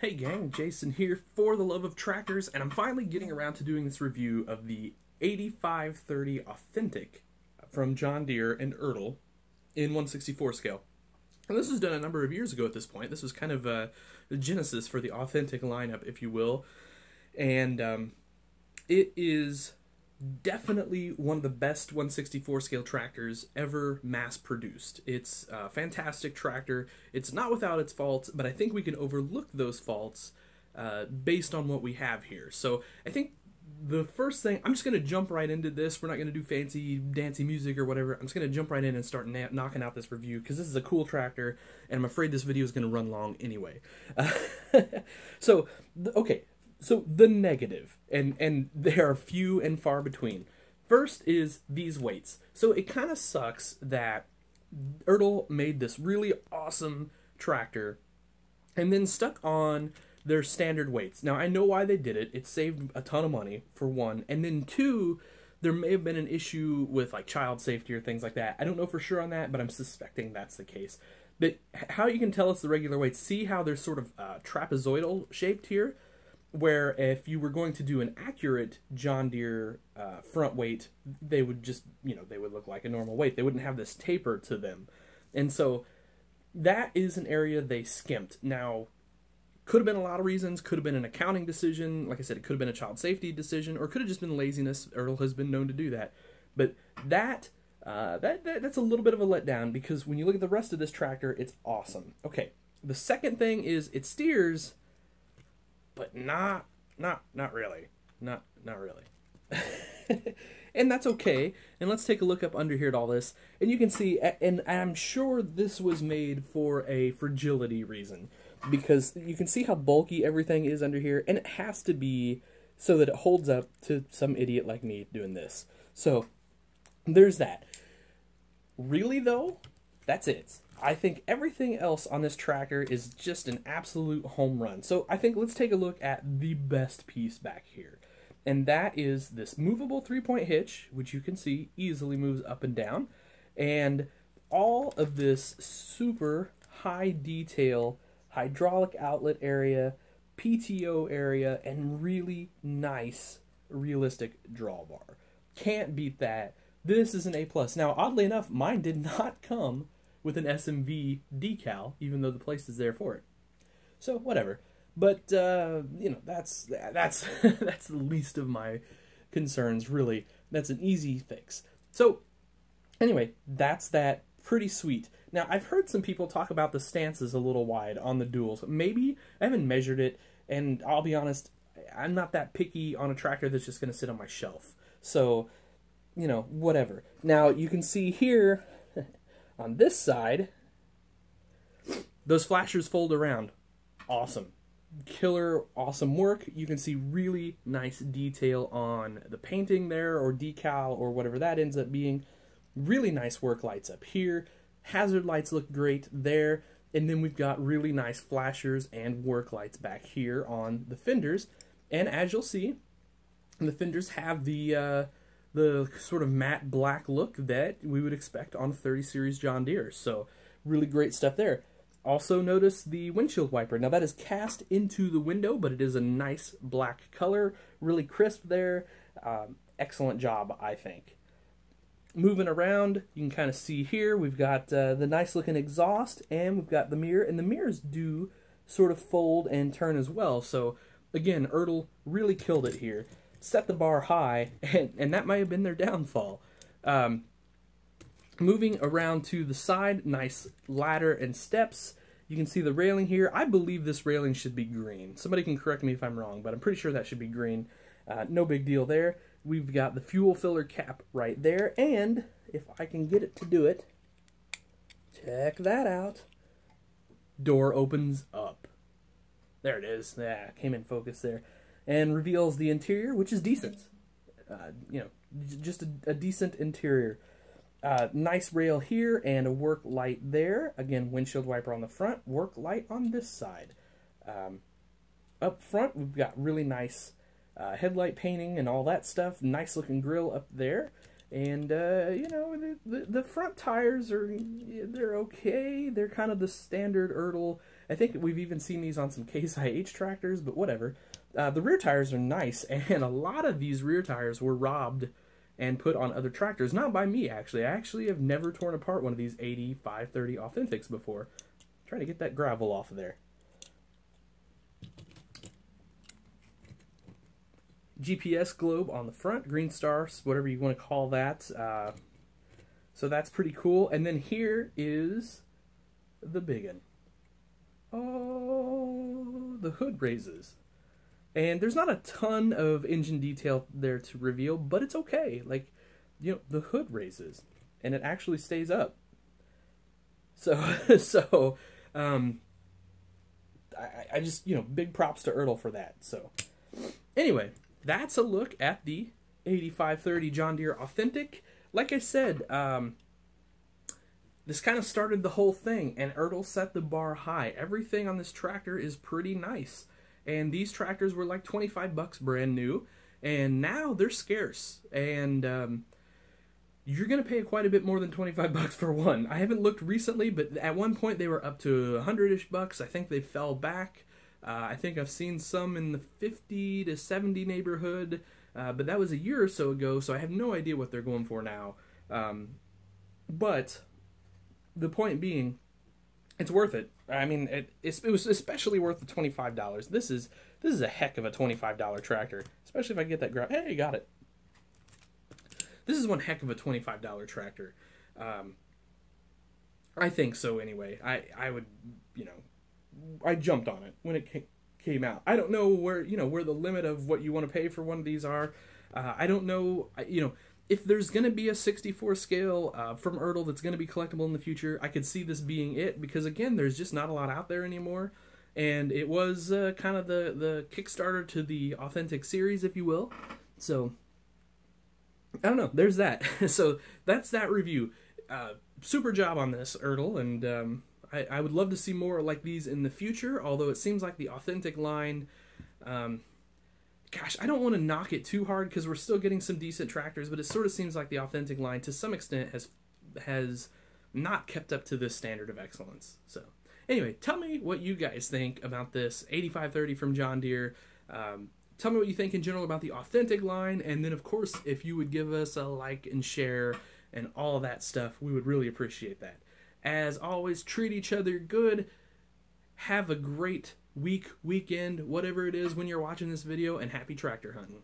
Hey gang, Jason here for the love of tractors, and I'm finally getting around to doing this review of the 8530 Authentic from John Deere and Ertl in 1/64 scale. And this was done a number of years ago at this point. This was kind of the genesis for the Authentic lineup, if you will. And it is definitely one of the best 1/64 scale tractors ever mass produced. It's a fantastic tractor. It's not without its faults, but I think we can overlook those faults based on what we have here. So I think the first thing, I'm just going to jump right into this. We're not going to do fancy dancy music or whatever. I'm just going to jump right in and start knocking out this review because this is a cool tractor and I'm afraid this video is going to run long anyway. So the negative, and they are few and far between. First is these weights. So it kind of sucks that Ertl made this really awesome tractor and then stuck on their standard weights. Now, I know why they did it. It saved a ton of money, for one. And then two, there may have been an issue with like child safety or things like that. I don't know for sure on that, but I'm suspecting that's the case. But how you can tell it's the regular weights, see how they're sort of trapezoidal shaped here? Where if you were going to do an accurate John Deere front weight, they would just, they would look like a normal weight. They wouldn't have this taper to them. And so that is an area they skimped. Now, could have been a lot of reasons. Could have been an accounting decision. Like I said, it could have been a child safety decision, or could have just been laziness. Ertl has been known to do that. But that's a little bit of a letdown, because when you look at the rest of this tractor, it's awesome. Okay, the second thing is it steers, but not really. Not really. And that's okay. And let's take a look up under here at all this. And you can see, and I'm sure this was made for a fragility reason, because you can see how bulky everything is under here, and it has to be so that it holds up to some idiot like me doing this. So there's that. Really though, that's it. I think everything else on this tractor is just an absolute home run. So I think let's take a look at the best piece back here. And that is this movable 3-point hitch, which you can see easily moves up and down. And all of this super high detail hydraulic outlet area, PTO area, and really nice realistic drawbar. Can't beat that. This is an A+. Now, oddly enough, mine did not come with an SMV decal, even though the place is there for it. So, whatever. But, that's the least of my concerns, really. That's an easy fix. So, anyway, that's that. Pretty sweet. Now, I've heard some people talk about the stances a little wide on the duals. Maybe, I haven't measured it, and I'll be honest, I'm not that picky on a tractor that's just going to sit on my shelf. So, whatever. Now, you can see here, on this side, those flashers fold around. Awesome. Killer, awesome work. You can see really nice detail on the painting there, or decal, or whatever that ends up being. Really nice work lights up here. Hazard lights look great there. And then we've got really nice flashers and work lights back here on the fenders. And as you'll see, the fenders have the sort of matte black look that we would expect on 30 series John Deere. So really great stuff there. Also notice the windshield wiper. Now that is cast into the window, but it is a nice black color. Really crisp there. Excellent job, I think. Moving around, you can kind of see here, we've got the nice looking exhaust, and we've got the mirror, and the mirrors do sort of fold and turn as well. So again, Ertl really killed it here. Set the bar high, and that might have been their downfall. Moving around to the side, nice ladder and steps. You can see the railing here. I believe this railing should be green. Somebody can correct me if I'm wrong, but I'm pretty sure that should be green. No big deal there. We've got the fuel filler cap right there, and if I can get it to do it, check that out. Door opens up. There it is. Yeah, came in focus there. And reveals the interior, which is decent. Just a decent interior. Nice rail here and a work light there. Again, windshield wiper on the front, work light on this side. Up front, we've got really nice headlight painting and all that stuff. Nice looking grill up there. And, the front tires they're okay. They're kind of the standard Ertl I think we've even seen these on some Case IH tractors, but whatever. The rear tires are nice, and a lot of these rear tires were robbed and put on other tractors. Not by me, actually. I actually have never torn apart one of these 8530 Authentics before. I'm trying to get that gravel off of there. GPS globe on the front, green stars, whatever you want to call that. So that's pretty cool. And then here is the big one. Oh, the hood raises. And there's not a ton of engine detail there to reveal, but it's okay. Like, you know, the hood raises, and it actually stays up. So, I just, you know, big props to Ertl for that. So, anyway, that's a look at the 8530 John Deere Authentic. Like I said, this kind of started the whole thing, and Ertl set the bar high. Everything on this tractor is pretty nice. And these tractors were like 25 bucks brand new, and now they're scarce. And you're going to pay quite a bit more than 25 bucks for one. I haven't looked recently, but at one point they were up to 100-ish bucks. I think they fell back. I think I've seen some in the 50 to 70 neighborhood, but that was a year or so ago, so I have no idea what they're going for now. But the point being, it's worth it. I mean, it was especially worth the $25. This is a heck of a $25 tractor, especially if I get that grab. Hey, got it. This is one heck of a $25 tractor. I think so anyway. I would, you know, I jumped on it when it came out. I don't know where, you know, where the limit of what you want to pay for one of these are. I don't know, you know, if there's going to be a 64 scale from Ertl that's going to be collectible in the future, I could see this being it, because again, there's just not a lot out there anymore, and it was kind of the Kickstarter to the Authentic series, if you will. So, I don't know, there's that. So, that's that review. Super job on this, Ertl, and I would love to see more like these in the future, although it seems like the Authentic line... gosh, I don't want to knock it too hard because we're still getting some decent tractors, but it sort of seems like the Authentic line, to some extent, has not kept up to this standard of excellence. So, anyway, tell me what you guys think about this 8530 from John Deere. Tell me what you think in general about the Authentic line, and then, of course, if you would give us a like and share and all that stuff, we would really appreciate that. As always, treat each other good. Have a great weekend, whatever it is when you're watching this video, and happy tractor hunting.